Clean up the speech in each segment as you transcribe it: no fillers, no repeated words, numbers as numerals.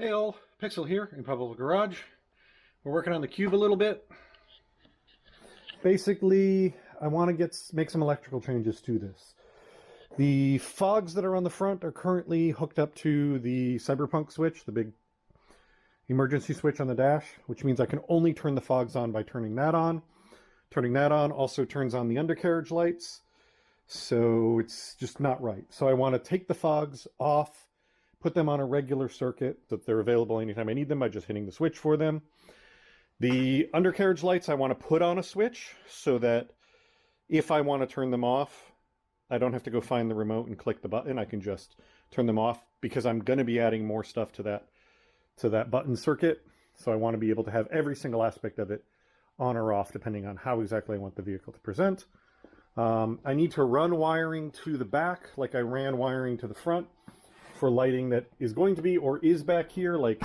Hey all, Pixel here in Public Garage. We're working on the Cube a little bit. Basically, I want to make some electrical changes to this. The fogs that are on the front are currently hooked up to the Cyberpunk switch, the big emergency switch on the dash, which means I can only turn the fogs on by turning that on. Turning that on also turns on the undercarriage lights, so it's just not right. So I want to take the fogs off, put them on a regular circuit that they're available anytime I need them by just hitting the switch for them. The undercarriage lights I want to put on a switch so that if I want to turn them off, I don't have to go find the remote and click the button. I can just turn them off because I'm going to be adding more stuff to that button circuit. So I want to be able to have every single aspect of it on or off depending on how exactly I want the vehicle to present. I need to run wiring to the back like I ran wiring to the front for lighting that is going to be or is back here. Like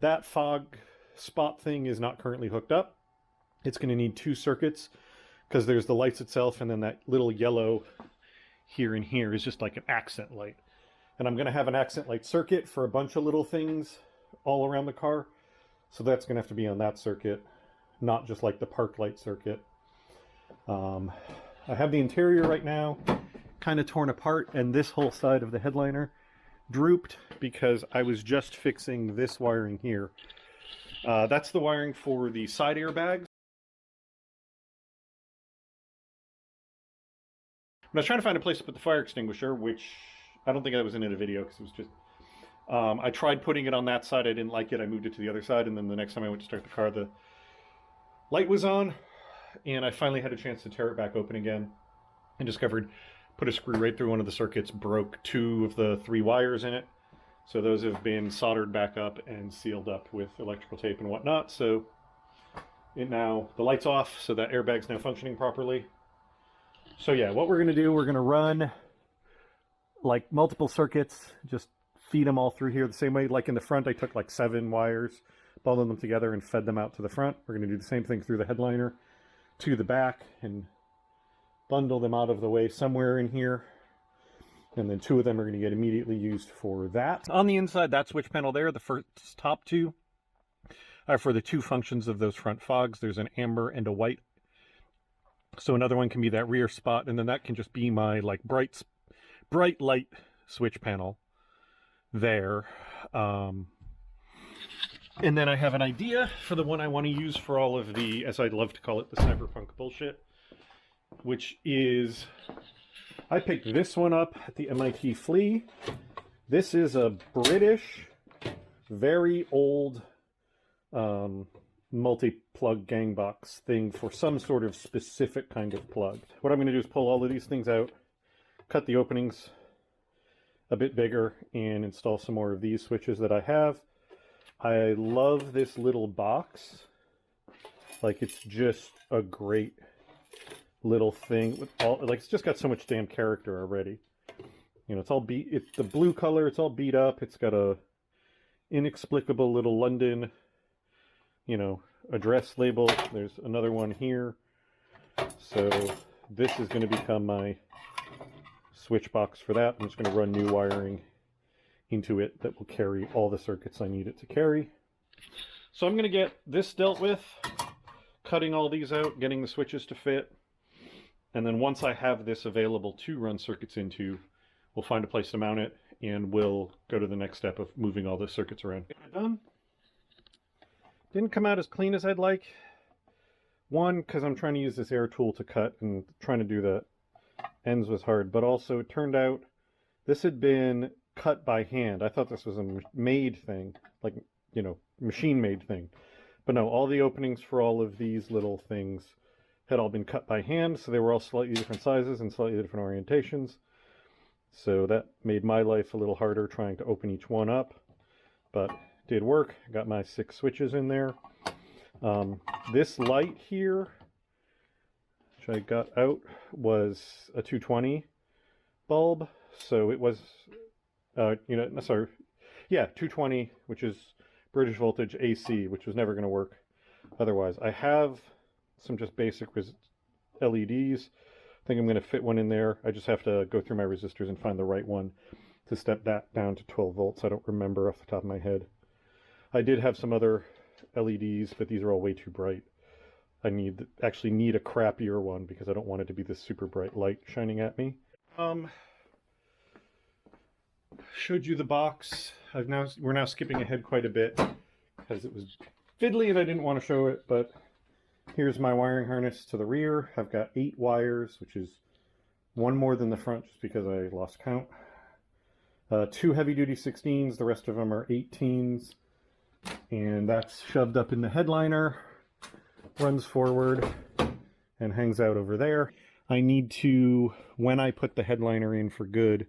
that fog spot thing is not currently hooked up. It's going to need two circuits because there's the lights itself and then that little yellow here and here is just like an accent light. And I'm going to have an accent light circuit for a bunch of little things all around the car. So that's going to have to be on that circuit, not just like the park light circuit. I have the interior right now kind of torn apart, and this whole side of the headliner drooped because I was just fixing this wiring here. That's the wiring for the side airbags. I was trying to find a place to put the fire extinguisher, which I don't think I was in a video because it was just... I tried putting it on that side, I didn't like it, I moved it to the other side, and then the next time I went to start the car, the light was on, and I finally had a chance to tear it back open again, and discovered, put a screw right through one of the circuits, broke two of the three wires in it, so those have been soldered back up and sealed up with electrical tape and whatnot, so the light's off, so that airbag's now functioning properly. So yeah, what we're going to do, we're going to run like multiple circuits, just feed them all through here the same way. Like in the front, I took like 7 wires, bundled them together and fed them out to the front. We're going to do the same thing through the headliner to the back and bundle them out of the way somewhere in here. And then 2 of them are going to get immediately used for that. On the inside, that switch panel there, the first top 2, are for the 2 functions of those front fogs. There's an amber and a white. So another one can be that rear spot, and then that can just be my like bright light switch panel there. And then I have an idea for the one I want to use for all of the, as I'd love to call it, the cyberpunk bullshit, which is, I picked this one up at the MIT Flea. This is a British, very old multi-plug gang box thing for some sort of specific kind of plug. What I'm going to do is pull all of these things out, cut the openings a bit bigger, and install some more of these switches that I have. I love this little box. Like, it's just a great little thing with all, like, it's just got so much damn character already. You know, it's all beat, it's the blue color, it's all beat up, it's got a inexplicable little London, you know, address label. There's another one here. So this is going to become my switch box for that. I'm just going to run new wiring into it that will carry all the circuits I need it to carry. So I'm going to get this dealt with, cutting all these out, getting the switches to fit, and then once I have this available to run circuits into, we'll find a place to mount it, and we'll go to the next step of moving all the circuits around. Done. Didn't come out as clean as I'd like. One, because I'm trying to use this air tool to cut, and trying to do the ends was hard, but also it turned out this had been cut by hand. I thought this was a made thing, like, you know, machine made thing. But no, all the openings for all of these little things had all been cut by hand, so they were all slightly different sizes and slightly different orientations. So that made my life a little harder trying to open each one up, but did work. Got my 6 switches in there. This light here, which I got out, was a 220 bulb. So it was, you know, sorry, yeah, 220, which is British voltage AC, which was never going to work otherwise. I have some just basic LEDs. I think I'm going to fit one in there. I just have to go through my resistors and find the right one to step that down to 12 volts. I don't remember off the top of my head. I did have some other LEDs, but these are all way too bright. I actually need a crappier one because I don't want it to be this super bright light shining at me. Showed you the box. We're now skipping ahead quite a bit because it was fiddly and I didn't want to show it, but here's my wiring harness to the rear. I've got 8 wires, which is one more than the front just because I lost count. 2 heavy-duty 16s, the rest of them are 18s, and that's shoved up in the headliner, runs forward, and hangs out over there. I need to, when I put the headliner in for good,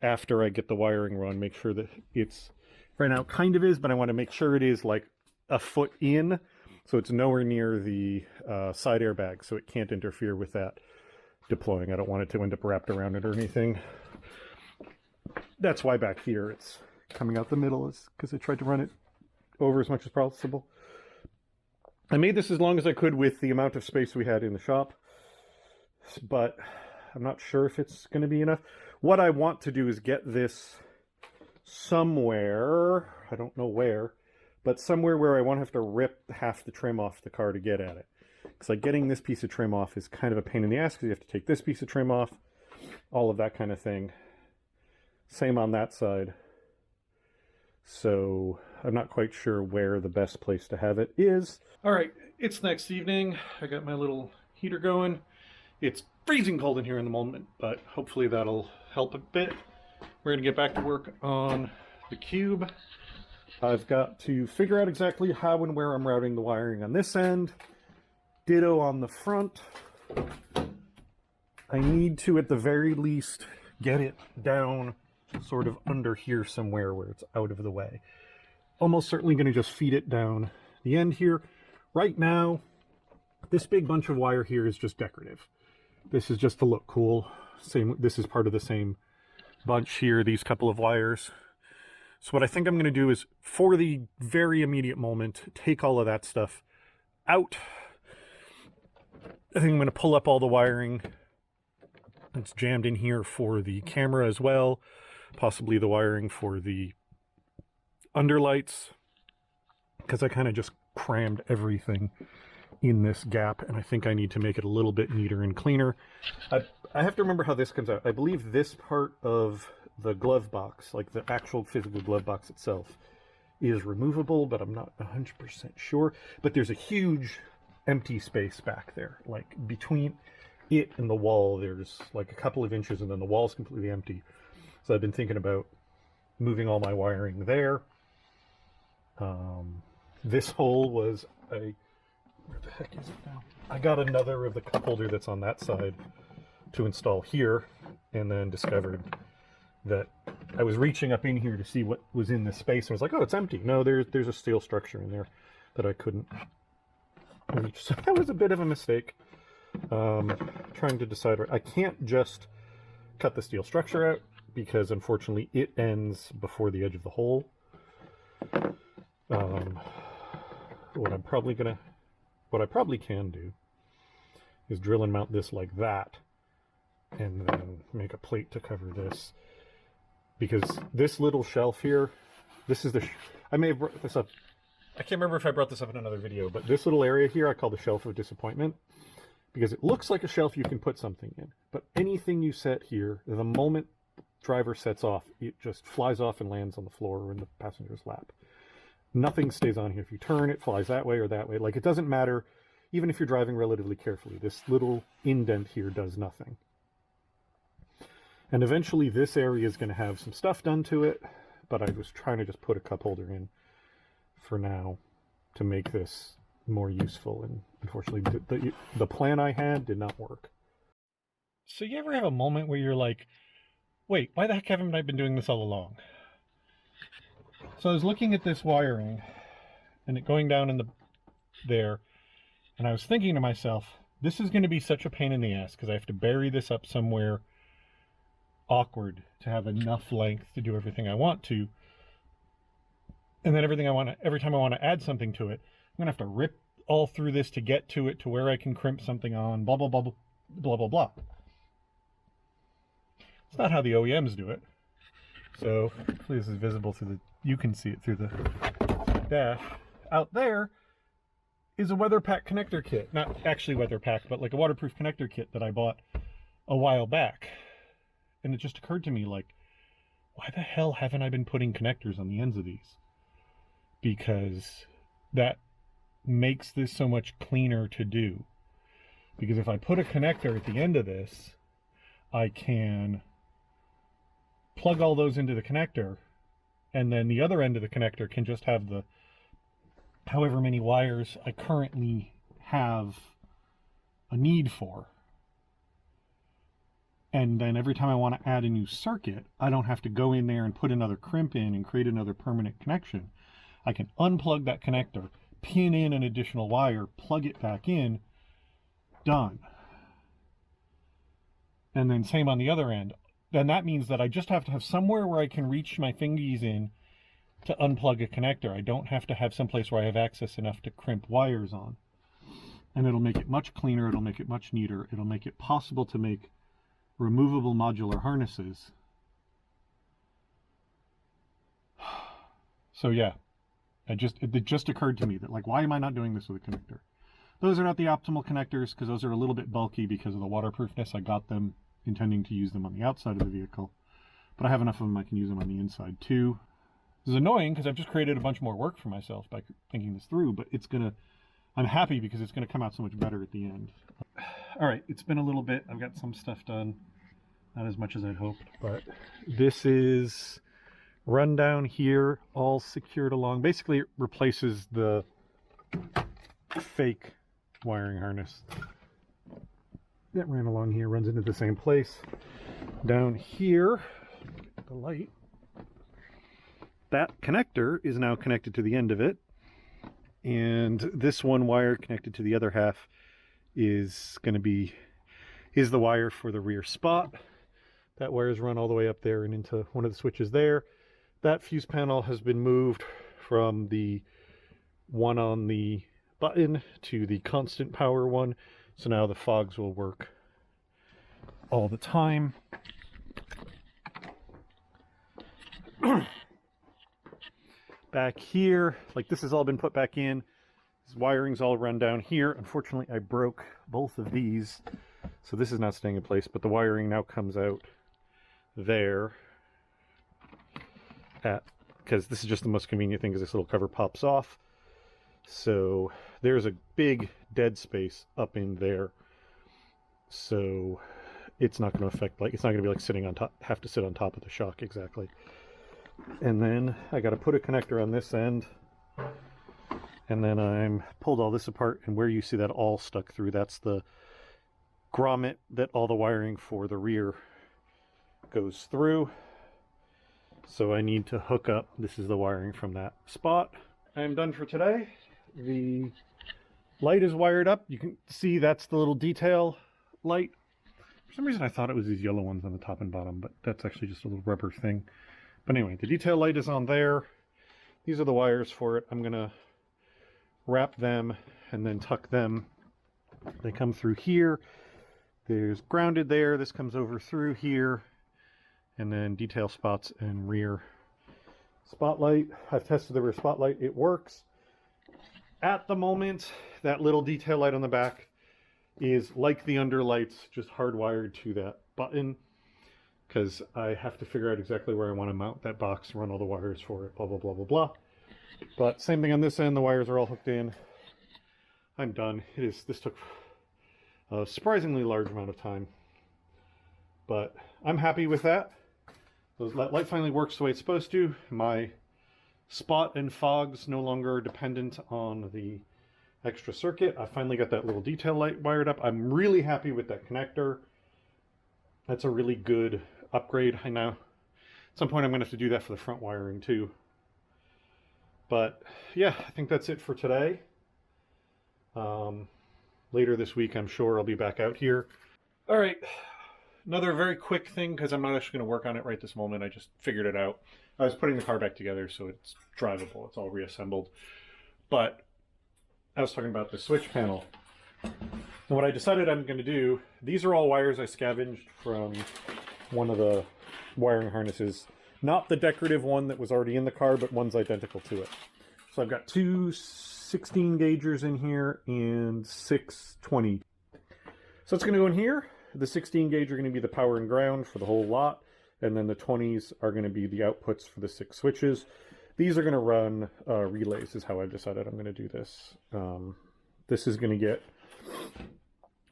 after I get the wiring run, make sure that it's, right now it kind of is, but I want to make sure it is like a foot in, so it's nowhere near the side airbag, so it can't interfere with that deploying. I don't want it to end up wrapped around it or anything. That's why back here it's coming out the middle, is because I tried to run it over as much as possible. I made this as long as I could with the amount of space we had in the shop, but I'm not sure if it's going to be enough. What I want to do is get this somewhere, I don't know where, but somewhere where I won't have to rip half the trim off the car to get at it. Because like getting this piece of trim off is kind of a pain in the ass because you have to take this piece of trim off, all of that kind of thing. Same on that side. So I'm not quite sure where the best place to have it is. All right, it's next evening. I got my little heater going. It's freezing cold in here in the moment, but hopefully that'll help a bit. We're gonna get back to work on the Cube. I've got to figure out exactly how and where I'm routing the wiring on this end. Ditto on the front. I need to, at the very least, get it down sort of under here somewhere where it's out of the way. Almost certainly going to just feed it down the end here. Right now, this big bunch of wire here is just decorative. This is just to look cool. This is part of the same bunch here, these couple of wires. So what I think I'm going to do is, for the very immediate moment, take all of that stuff out. I think I'm going to pull up all the wiring that's jammed in here for the camera as well. Possibly the wiring for the underlights, because I kind of just crammed everything in this gap, and I think I need to make it a little bit neater and cleaner. I have to remember how this comes out. I believe this part of the glove box, like the actual physical glove box itself, is removable, but I'm not 100% sure. But there's a huge empty space back there, like between it and the wall there's like a couple of inches, and then the wall's completely empty. So I've been thinking about moving all my wiring there. This hole was where the heck is it now? I got another of the cup holder that's on that side to install here, and then discovered that I was reaching up in here to see what was in this space, and I was like, oh, it's empty. No, there's a steel structure in there that I couldn't reach. So that was a bit of a mistake. Trying to decide, I can't just cut the steel structure out, because unfortunately it ends before the edge of the hole. What I probably can do is drill and mount this like that, and then make a plate to cover this, because this little shelf here, this is I may have brought this up, I can't remember if I brought this up in another video, but this little area here I call the shelf of disappointment, because it looks like a shelf you can put something in, but anything you set here, the moment driver sets off, it just flies off and lands on the floor or in the passenger's lap. Nothing stays on here. If you turn, it flies that way or that way. Like, it doesn't matter, even if you're driving relatively carefully. This little indent here does nothing. And eventually this area is going to have some stuff done to it, but I was trying to just put a cup holder in for now to make this more useful, and unfortunately the plan I had did not work. So you ever have a moment where you're like, wait, why the heck haven't I been doing this all along? So I was looking at this wiring and it going down in there, and I was thinking to myself, this is going to be such a pain in the ass because I have to bury this up somewhere awkward to have enough length to do everything I want to. And then every time I want to add something to it, I'm going to have to rip all through this to get to it, to where I can crimp something on, blah, blah, blah, blah, blah, blah, blah. It's not how the OEMs do it. So hopefully this is visible through you can see it through the dash, out there is a weather pack connector kit. Not actually weather pack, but like a waterproof connector kit that I bought a while back. And it just occurred to me, like, why the hell haven't I been putting connectors on the ends of these? Because that makes this so much cleaner to do. Because if I put a connector at the end of this, I can plug all those into the connector, and then the other end of the connector can just have the however many wires I currently have a need for. And then every time I want to add a new circuit, I don't have to go in there and put another crimp in and create another permanent connection. I can unplug that connector, pin in an additional wire, plug it back in, done. And then same on the other end. Then that means that I just have to have somewhere where I can reach my fingies in to unplug a connector. I don't have to have someplace where I have access enough to crimp wires on. And it'll make it much cleaner, it'll make it much neater, it'll make it possible to make removable modular harnesses. So yeah, it just occurred to me that, like, why am I not doing this with a connector? Those are not the optimal connectors because those are a little bit bulky because of the waterproofness. I got them intending to use them on the outside of the vehicle, but I have enough of them I can use them on the inside too. This is annoying because I've just created a bunch more work for myself by thinking this through, but I'm happy because it's gonna come out so much better at the end. All right, it's been a little bit. I've got some stuff done, not as much as I'd hoped, but this is run down here, all secured along. Basically, it replaces the fake wiring harness that ran along here, runs into the same place. Down here, the light, that connector is now connected to the end of it, and this one wire connected to the other half is the wire for the rear spot. That wire is run all the way up there and into one of the switches there. That fuse panel has been moved from the one on the button to the constant power one, so now the fogs will work all the time. Back here, like, this has all been put back in. This wiring's all run down here. Unfortunately, I broke both of these, so this is not staying in place, but the wiring now comes out there, because this is just the most convenient thing, because this little cover pops off. So there's a big dead space up in there, so it's not going to affect, like, it's not going to be like sitting on top, have to sit on top of the shock exactly. And then I got to put a connector on this end, and then I'm pulled all this apart, and where you see that all stuck through, that's the grommet that all the wiring for the rear goes through. So I need to hook up, this is the wiring from that spot. I'm done for today. The light is wired up. You can see that's the little detail light. For some reason I thought it was these yellow ones on the top and bottom, but that's actually just a little rubber thing. But anyway, the detail light is on there. These are the wires for it. I'm gonna wrap them and then tuck them. They come through here. There's grounded there. This comes over through here. And then detail spots and rear spotlight. I've tested the rear spotlight. It works. At the moment, that little detail light on the back is like the underlights, just hardwired to that button, because I have to figure out exactly where I want to mount that box, run all the wires for it, blah, blah, blah, blah, blah. But same thing on this end. The wires are all hooked in. I'm done. This took a surprisingly large amount of time, but I'm happy with that. That light finally works the way it's supposed to. My spot and fogs no longer are dependent on the extra circuit. I finally got that little detail light wired up. I'm really happy with that connector. That's a really good upgrade. I know at some point I'm going to have to do that for the front wiring too. But yeah, I think that's it for today. Later this week, I'm sure I'll be back out here. All right. Another very quick thing, because I'm not actually going to work on it right this moment. I just figured it out. I was putting the car back together so it's drivable. It's all reassembled. But I was talking about the switch panel. And what I decided I'm going to do, these are all wires I scavenged from one of the wiring harnesses. Not the decorative one that was already in the car, but one's identical to it. So I've got two 16 gaugers in here and 6 20. So it's going to go in here. The 16 gauge are going to be the power and ground for the whole lot, and then the 20s are going to be the outputs for the 6 switches. These are going to run relays is how I've decided I'm going to do this. This is going to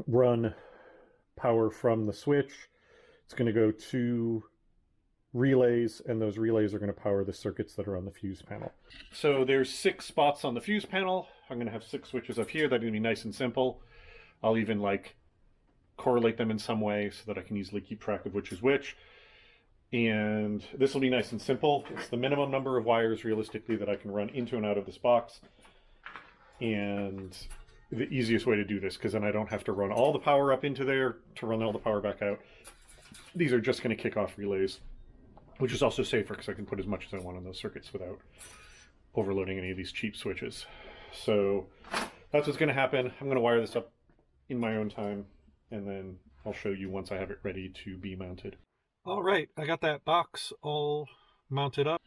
run power from the switch. It's going to go to relays, and those relays are going to power the circuits that are on the fuse panel. So there's 6 spots on the fuse panel. I'm going to have 6 switches up here. They're going to be nice and simple. I'll even like correlate them in some way so that I can easily keep track of which is which. And this will be nice and simple. It's the minimum number of wires realistically that I can run into and out of this box. And the easiest way to do this, because then I don't have to run all the power up into there to run all the power back out. These are just going to kick off relays, which is also safer because I can put as much as I want on those circuits without overloading any of these cheap switches. So that's what's going to happen. I'm going to wire this up in my own time, and then I'll show you once I have it ready to be mounted. All right, I got that box all mounted up.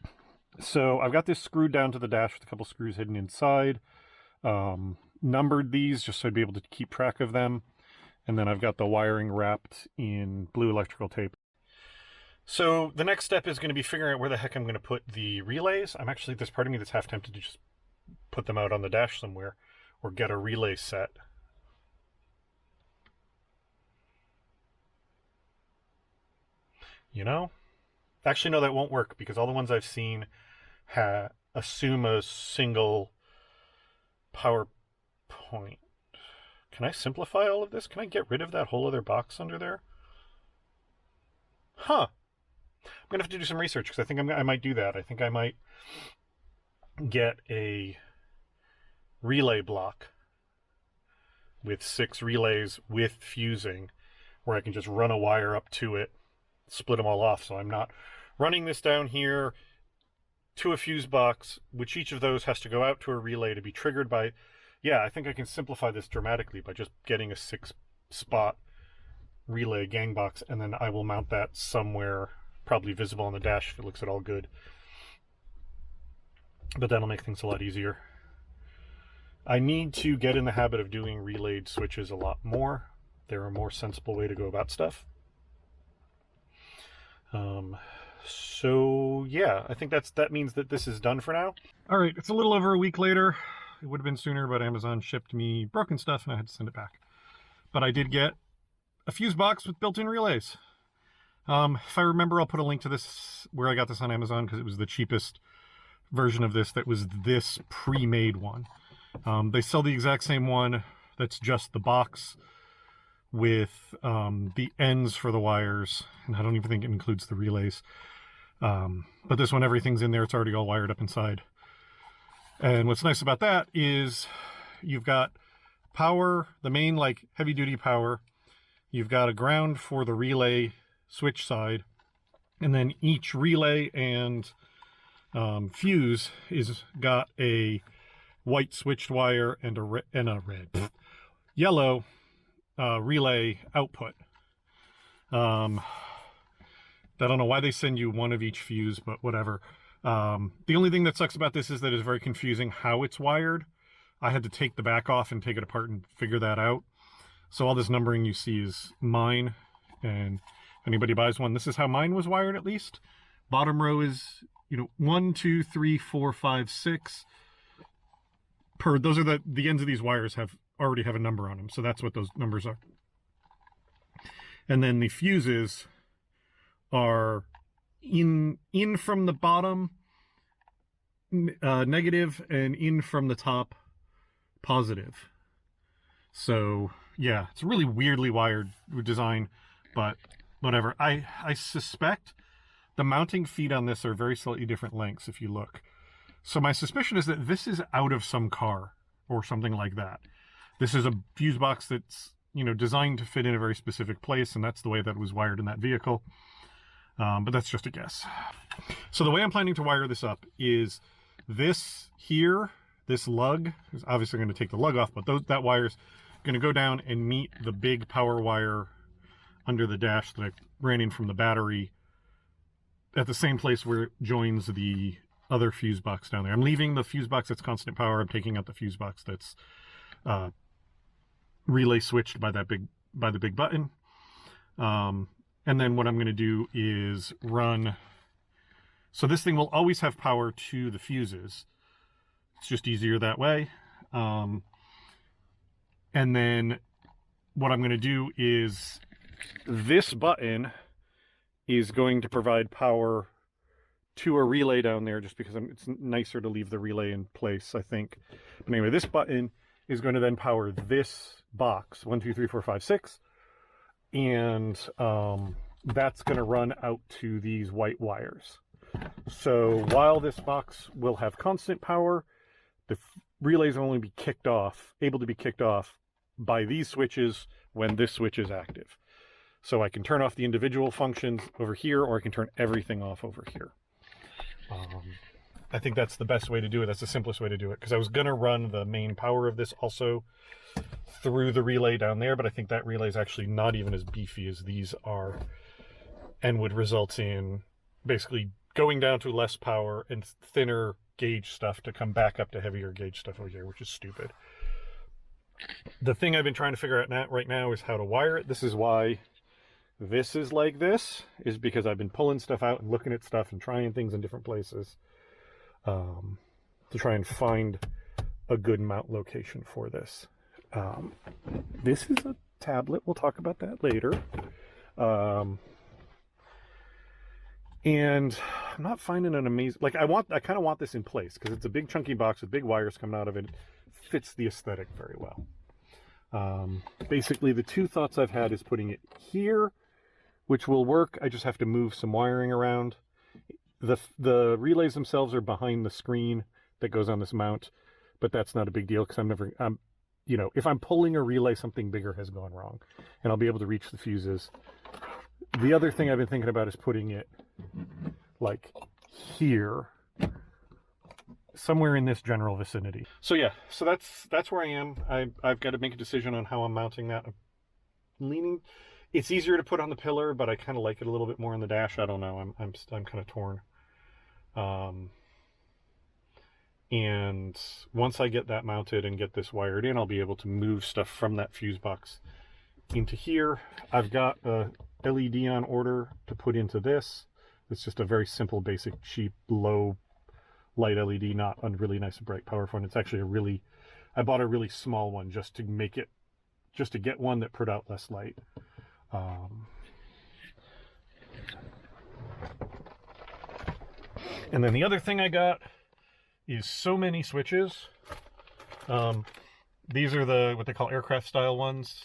So I've got this screwed down to the dash with a couple screws hidden inside. Numbered these just so I'd be able to keep track of them. And then I've got the wiring wrapped in blue electrical tape. So the next step is going to be figuring out where the heck I'm going to put the relays. There's part of me that's half tempted to just put them out on the dash somewhere or get a relay set. You know? Actually, no, that won't work because all the ones I've seen assume a single power point. Can I simplify all of this? Can I get rid of that whole other box under there? Huh. I'm going to have to do some research because I think I might do that. I think I might get a relay block with 6 relays with fusing where I can just run a wire up to it, split them all off, so I'm not running this down here to a fuse box, which each of those has to go out to a relay to be triggered by. Yeah, I think I can simplify this dramatically by just getting a 6-spot relay gang box, and then I will mount that somewhere, probably visible on the dash if it looks at all good. But that'll make things a lot easier. I need to get in the habit of doing relayed switches a lot more. They're a more sensible way to go about stuff. So yeah, I think that means that this is done for now. All right, it's a little over a week later. It would have been sooner, but Amazon shipped me broken stuff and I had to send it back. But I did get a fuse box with built-in relays. If I remember, I'll put a link to this where I got this on Amazon because it was the cheapest version of this that was this pre-made one. They sell the exact same one that's just the box with the ends for the wires, and I don't even think it includes the relays. But this one, everything's in there. It's already all wired up inside. And what's nice about that is you've got power, the main like heavy duty power. You've got a ground for the relay switch side, and then each relay and fuse is got a white switched wire and a yellow relay output. I don't know why they send you one of each fuse, but whatever. The only thing that sucks about this is that it's very confusing how it's wired. I had to take the back off and take it apart and figure that out. So all this numbering you see is mine, and if anybody buys one, this is how mine was wired at least. Bottom row is, 1, 2, 3, 4, 5, 6. Those are the ends of these wires already have a number on them, so that's what those numbers are. And then the fuses are in from the bottom negative and in from the top positive. So yeah, it's a really weirdly wired design, but whatever. I suspect the mounting feet on this are very slightly different lengths if you look. So my suspicion is that this is out of some car or something like that. This is a fuse box that's, designed to fit in a very specific place, and that's the way that it was wired in that vehicle. But that's just a guess. So the way I'm planning to wire this up is this here, this lug is obviously going to take the lug off, but that wire's going to go down and meet the big power wire under the dash that I ran in from the battery at the same place where it joins the other fuse box down there. I'm leaving the fuse box that's constant power. I'm taking out the fuse box that's relay switched by the big button. And then what I'm going to do is run. So this thing will always have power to the fuses. It's just easier that way. And then what I'm going to do is this button is going to provide power to a relay down there, just because it's nicer to leave the relay in place, I think. But anyway, this button is going to then power this box, 1, 2, 3, 4, 5, 6. And that's going to run out to these white wires. So while this box will have constant power, the relays will only be able to be kicked off by these switches when this switch is active. So I can turn off the individual functions over here, or I can turn everything off over here. I think that's the best way to do it. That's the simplest way to do it, because I was going to run the main power of this also through the relay down there, but I think that relay is actually not even as beefy as these are, and would result in basically going down to less power and thinner gauge stuff to come back up to heavier gauge stuff over here, which is stupid. The thing I've been trying to figure out right now is how to wire it. This is why this is like this, is because I've been pulling stuff out and looking at stuff and trying things in different places to try and find a good mount location for this. This is a tablet. We'll talk about that later. And I'm not finding an amazing, like I kind of want this in place because it's a big chunky box with big wires coming out of it. It fits the aesthetic very well. Basically the two thoughts I've had is putting it here, which will work. I just have to move some wiring around. The relays themselves are behind the screen that goes on this mount, but that's not a big deal because you know, if I'm pulling a relay, something bigger has gone wrong and I'll be able to reach the fuses. The other thing I've been thinking about is putting it like here, somewhere in this general vicinity. So yeah, so that's where I am. I've got to make a decision on how I'm mounting that. I'm leaning, it's easier to put on the pillar, but I kind of like it a little bit more on the dash. I don't know. I'm kind of torn. And once I get that mounted and get this wired in, I'll be able to move stuff from that fuse box into here. I've got a LED on order to put into this. It's just a very simple, basic, cheap, low light LED, not a really nice and bright, powerful one. It's actually I bought a really small one just to get one that put out less light. And then the other thing I got is so many switches. These are what they call aircraft style ones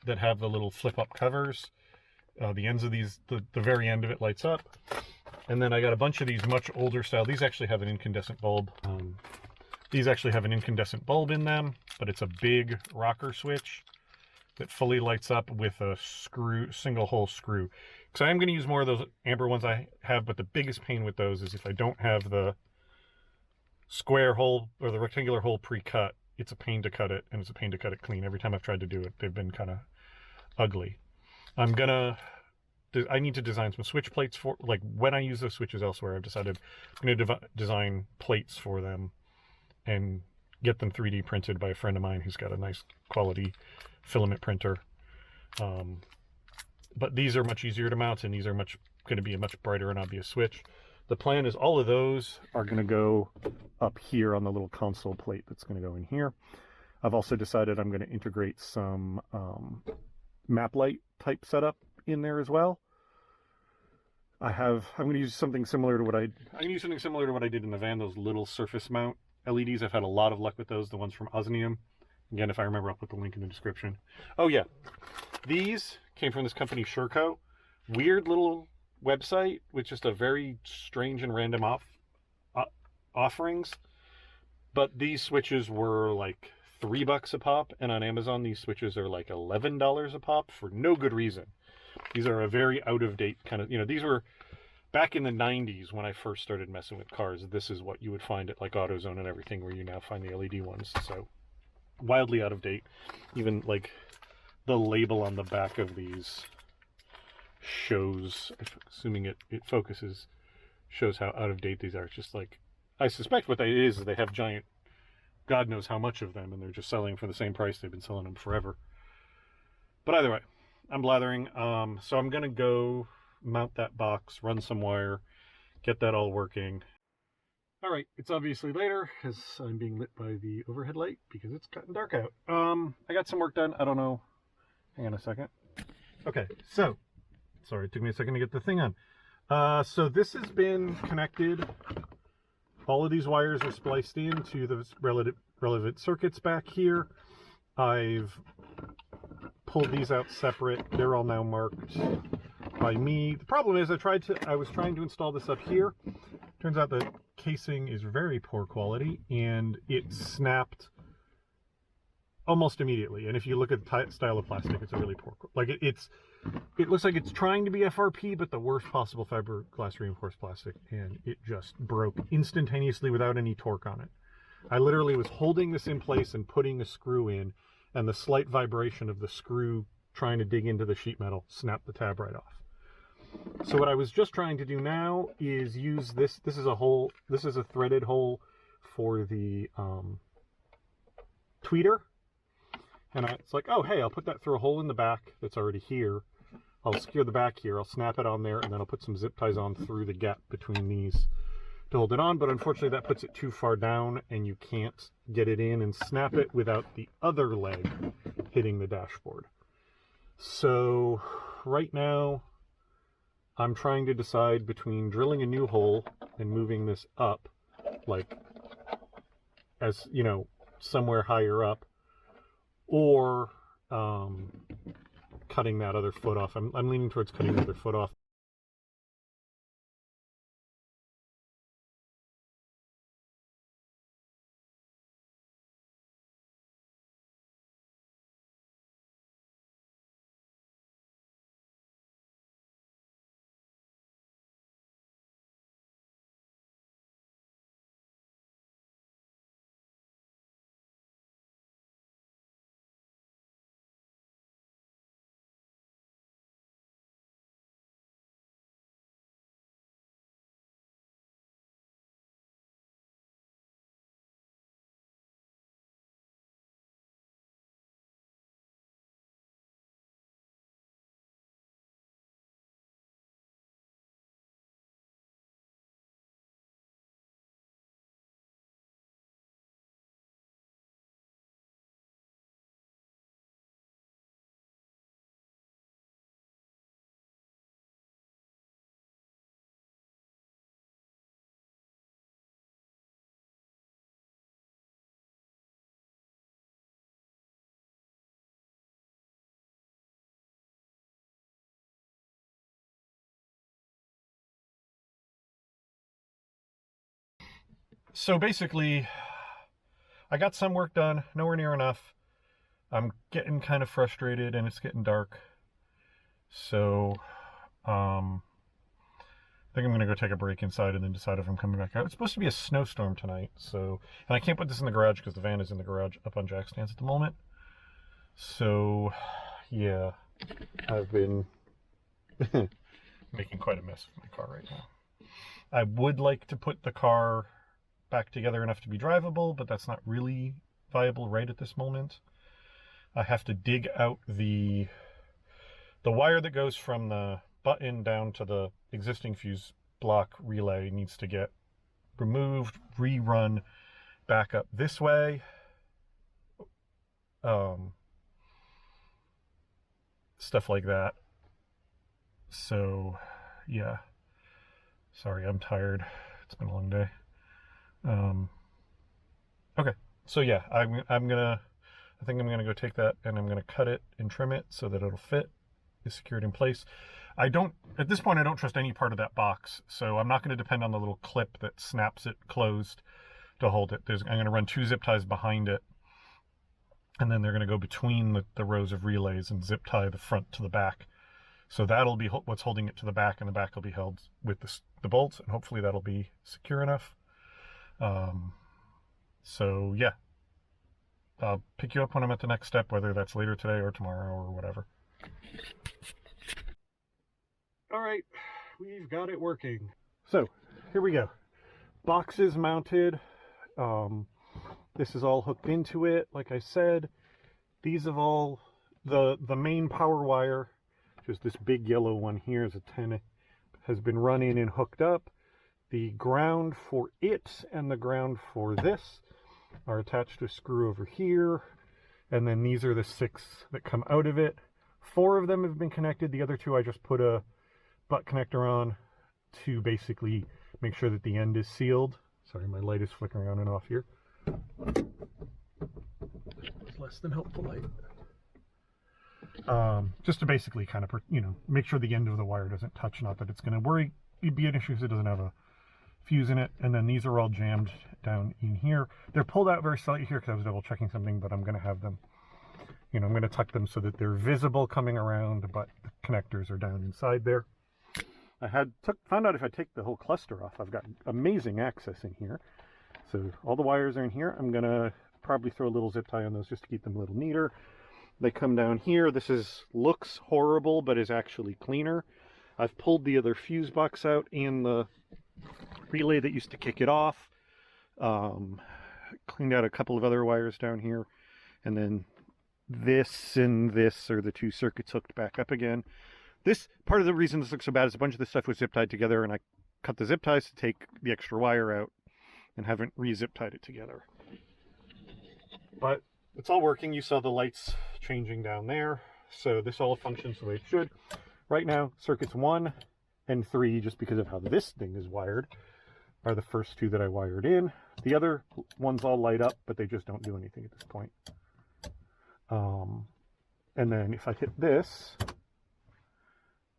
that have the little flip up covers. The ends of these, the very end of it lights up. And then I got a bunch of these much older style. These actually have an incandescent bulb. These actually have an incandescent bulb in them, but it's a big rocker switch that fully lights up with a single hole screw. So I'm going to use more of those amber ones I have, but the biggest pain with those is if I don't have the square hole or the rectangular hole pre-cut, it's a pain to cut it, and it's a pain to cut it clean. Every time I've tried to do it, they've been kind of ugly. I need to design some switch plates for, like, when I use those switches elsewhere, I've decided I'm going to design plates for them and get them 3D printed by a friend of mine who's got a nice quality filament printer. But these are much easier to mount, and these are going to be a much brighter and obvious switch. The plan is all of those are going to go up here on the little console plate that's going to go in here. I've also decided I'm going to integrate some map light type setup in there as well. I'm going to use something similar to what I did in the van, those little surface mount LEDs. I've had a lot of luck with those, the ones from Osmium. Again, if I remember, I'll put the link in the description. Oh yeah, these came from this company Sherco. Weird little website with just a very strange and random offerings. But these switches were like $3 a pop, and on Amazon these switches are like $11 a pop for no good reason. These are a very out-of-date kind of, these were back in the 90s when I first started messing with cars. This is what you would find at like AutoZone and everything, where you now find the LED ones. So wildly out of date. Even like the label on the back of these shows, assuming it focuses, shows how out of date these are. It's just like I suspect what they is they have giant, God knows how much of them, and they're just selling for the same price they've been selling them forever. But either way, I'm blathering. So I'm going to go mount that box, run some wire, get that all working. All right, it's obviously later because I'm being lit by the overhead light because it's gotten dark out. I got some work done. I don't know. Hang on a second. Okay, so, sorry, it took me a second to get the thing on. So this has been connected. All of these wires are spliced into the relevant circuits back here. I've pulled these out separate. They're all now marked by me. The problem is I was trying to install this up here. Turns out the casing is very poor quality and it snapped almost immediately. And if you look at the style of plastic, it's a really poor, like it looks like it's trying to be FRP, but the worst possible fiberglass reinforced plastic, and it just broke instantaneously without any torque on it. I literally was holding this in place and putting a screw in, and the slight vibration of the screw trying to dig into the sheet metal snapped the tab right off. So what I was just trying to do now is use this. This is a threaded hole for the tweeter. And it's like, oh, hey, I'll put that through a hole in the back that's already here. I'll secure the back here. I'll snap it on there, and then I'll put some zip ties on through the gap between these to hold it on. But unfortunately, that puts it too far down, and you can't get it in and snap it without the other leg hitting the dashboard. So right now, I'm trying to decide between drilling a new hole and moving this up, like, as, you know, somewhere higher up, or cutting that other foot off. I'm leaning towards cutting the other foot off. So basically, I got some work done, nowhere near enough. I'm getting kind of frustrated and it's getting dark. So, I think I'm going to go take a break inside and then decide if I'm coming back out. It's supposed to be a snowstorm tonight, so... And I can't put this in the garage because the van is in the garage up on jack stands at the moment. So, yeah. I've been making quite a mess of my car right now. I would like to put the car back together enough to be drivable, but that's not really viable right at this moment. I have to dig out the wire that goes from the button down to the existing fuse block relay needs to get removed, rerun back up this way. Stuff like that. So, yeah. Sorry, I'm tired. It's been a long day. Okay, so yeah, I think I'm gonna go take that and I'm gonna cut it and trim it so that it'll fit. Is secured in place. At this point, I don't trust any part of that box, so I'm not going to depend on the little clip that snaps it closed to hold it. I'm going to run 2 zip ties behind it, and then they're going to go between the rows of relays and zip tie the front to the back. So that'll be what's holding it to the back, and the back will be held with the bolts, and hopefully that'll be secure enough. So yeah, I'll pick you up when I'm at the next step, whether that's later today or tomorrow or whatever. All right, we've got it working. So here we go. boxes mounted. This is all hooked into it. Like I said, these have all, the main power wire, which is this big yellow one here, is a 10, has been run in and hooked up. The ground for it and the ground for this are attached to a screw over here. And then these are the 6 that come out of it. 4 of them have been connected. The other 2 I just put a butt connector on to basically make sure that the end is sealed. Sorry, my light is flickering on and off here. It's less than helpful light. Just to basically kind of, make sure the end of the wire doesn't touch. Not that it's going to be an issue because it doesn't have a fuse in it. And then these are all jammed down in here. They're pulled out very slightly here because I was double checking something, but I'm going to have them, I'm going to tuck them so that they're visible coming around, but the connectors are down inside there. I found out if I take the whole cluster off, I've got amazing access in here. So all the wires are in here. I'm going to probably throw a little zip tie on those just to keep them a little neater. They come down here. This looks horrible, but is actually cleaner. I've pulled the other fuse box out and the relay that used to kick it off. Cleaned out a couple of other wires down here. And then this and this are the 2 circuits hooked back up again. This, part of the reason this looks so bad is a bunch of this stuff was zip tied together, and I cut the zip ties to take the extra wire out and haven't re-zip tied it together. But it's all working. You saw the lights changing down there. So this all functions the way it should. Right now, circuits 1 and 3, just because of how this thing is wired, are the first 2 that I wired in. The other ones all light up, but they just don't do anything at this point. And then if I hit this,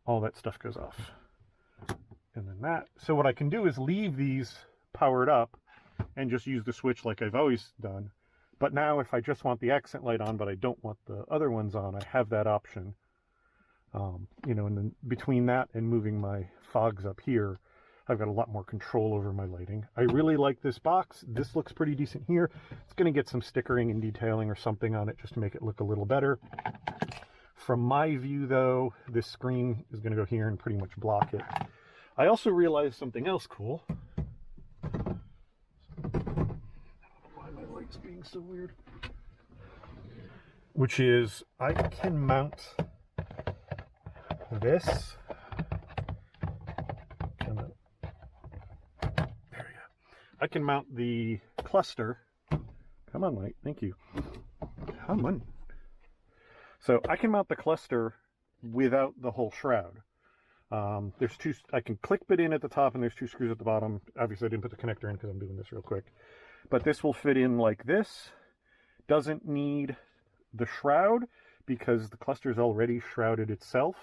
all that stuff goes off. And then that. So what I can do is leave these powered up and just use the switch like I've always done. But now if I just want the accent light on, but I don't want the other ones on, I have that option. And then between that and moving my fogs up here, I've got a lot more control over my lighting. I really like this box. This looks pretty decent here. It's going to get some stickering and detailing or something on it just to make it look a little better. From my view, though, this screen is going to go here and pretty much block it. I also realized something else cool. I don't know why my light's being so weird. Which is, I can mount this. I can mount the cluster. Come on, light. Thank you. Come on. So I can mount the cluster without the whole shroud. There's 2. I can click bit in at the top, and there's 2 screws at the bottom. Obviously, I didn't put the connector in because I'm doing this real quick. But this will fit in like this. Doesn't need the shroud because the cluster is already shrouded itself.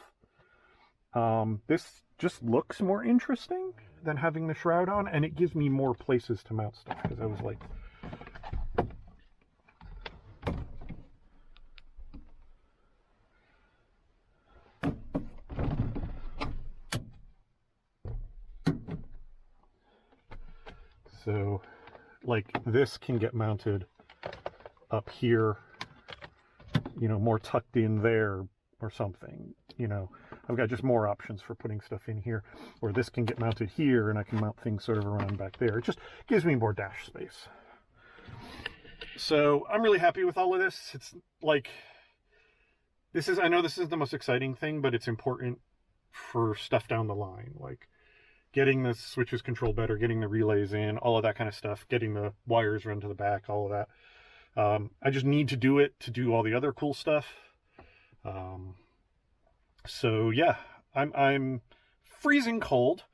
This just looks more interesting than having the shroud on, and it gives me more places to mount stuff because I was like, so like this can get mounted up here, more tucked in there or something, I've got just more options for putting stuff in here, or this can get mounted here and I can mount things sort of around back there. It just gives me more dash space. So I'm really happy with all of this. It's like, I know this is the most exciting thing, but it's important for stuff down the line, like getting the switches controlled better, getting the relays in, all of that kind of stuff, getting the wires run to the back, all of that. I just need to do it to do all the other cool stuff. So yeah, I'm freezing cold,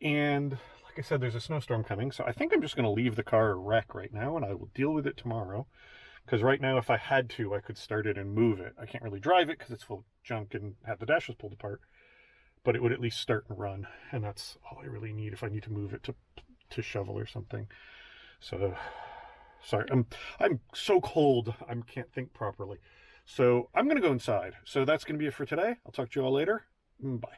and like I said, there's a snowstorm coming, so I think I'm just going to leave the car a wreck right now, and I will deal with it tomorrow. Because right now, if I had to, I could start it and move it. I can't really drive it because it's full of junk and have the dashes pulled apart, but it would at least start and run, and that's all I really need if I need to move it to shovel or something. So sorry, I'm so cold I can't think properly. So I'm going to go inside. So that's going to be it for today. I'll talk to you all later. Bye.